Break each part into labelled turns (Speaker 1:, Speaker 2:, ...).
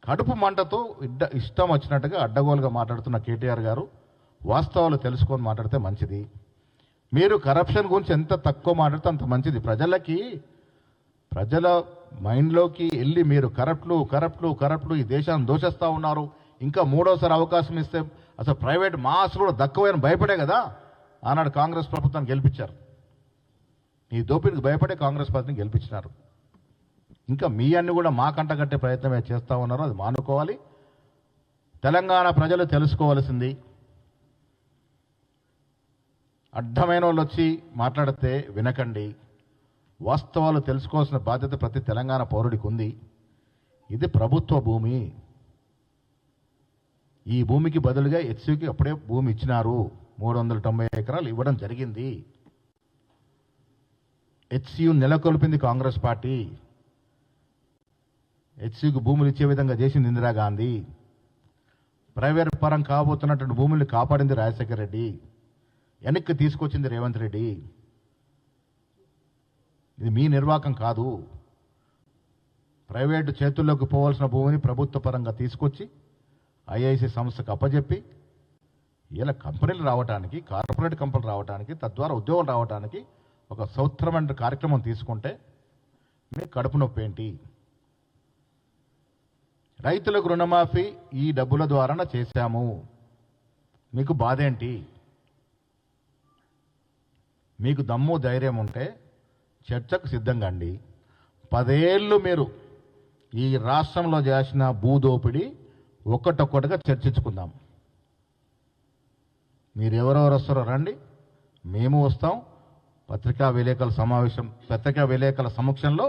Speaker 1: కడుపు మంటతో ఇష్టం వచ్చినట్టుగా అడ్డగోలుగా మాట్లాడుతున్న కేటీఆర్ గారు వాస్తవాలు తెలుసుకొని మాట్లాడితే మంచిది. మీరు కరప్షన్ గురించి ఎంత తక్కువ మాట్లాడితే అంత మంచిది. ప్రజల మైండ్లోకి వెళ్ళి మీరు కరప్ట్లు ఈ దేశాన్ని దోషిస్తూ ఉన్నారు, ఇంకా మూడోసారి అవకాశం ఇస్తే అసలు ప్రైవేట్ మాస్ కూడా దక్కువని భయపడే కదా ఆనాడు కాంగ్రెస్ ప్రభుత్వాన్ని గెలిపించారు. ఈ దోపిడికి భయపడే కాంగ్రెస్ పార్టీని గెలిపించినారు. ఇంకా మీ అన్ని కూడా మా కంట కట్టే ప్రయత్నమే చేస్తూ ఉన్నారు. అది మానుకోవాలి. తెలంగాణ ప్రజలు తెలుసుకోవాల్సింది, అడ్డమైన వాళ్ళు వచ్చి మాట్లాడితే వినకండి. వాస్తవాలు తెలుసుకోవాల్సిన బాధ్యత ప్రతి తెలంగాణ పౌరుడికి ఉంది. ఇది ప్రభుత్వ భూమి. ఈ భూమికి బదులుగా హెచ్సియుకి అప్పుడే భూమి ఇచ్చినారు. 390 ఎకరాలు ఇవ్వడం జరిగింది. హెచ్సియు నెలకొల్పింది కాంగ్రెస్ పార్టీ. హెచ్సియుకి భూములు ఇచ్చే విధంగా చేసింది ఇందిరాగాంధీ. ప్రైవేట్ పరం కాబోతున్నటువంటి భూముల్ని కాపాడింది రాజశేఖర రెడ్డి. వెనక్కి తీసుకొచ్చింది రేవంత్ రెడ్డి. ఇది మీ నిర్వాకం కాదు. ప్రైవేటు చేతుల్లోకి పోవాల్సిన భూమిని ప్రభుత్వ పరంగా తీసుకొచ్చి ఐఐసి సంస్థకు అప్పచెప్పి ఇలా కంపెనీలు రావడానికి, కార్పొరేట్ కంపెనీలు రావడానికి, తద్వారా ఉద్యోగం రావడానికి ఒక సౌత్రమైన కార్యక్రమం తీసుకుంటే మీ కడుపు నొప్పి ఏంటి? రైతులకు రుణమాఫీ ఈ డబ్బుల ద్వారా చేశాము, మీకు బాధ ఏంటి? మీకు దమ్ము ధైర్యం ఉంటే చర్చకు సిద్ధంగా అండి. 10 ఏళ్ళు మీరు ఈ రాష్ట్రంలో చేసిన భూదోపిడి ఒక్కటొక్కటిగా చర్చించుకుందాం. మీరు ఎవరెవరు వస్తారో రండి, మేము వస్తాం. పత్రికా విలేకరుల సమక్షంలో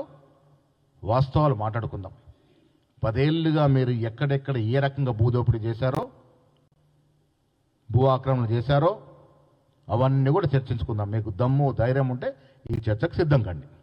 Speaker 1: వాస్తవాలు మాట్లాడుకుందాం. 10 ఏళ్ళుగా మీరు ఎక్కడెక్కడ ఏ రకంగా భూదోపిడీ చేశారో, భూ ఆక్రమణ చేశారో అవన్నీ కూడా చర్చించుకుందాం. మీకు దమ్ము ధైర్యం ఉంటే ఈ చర్చకు సిద్ధం కండి.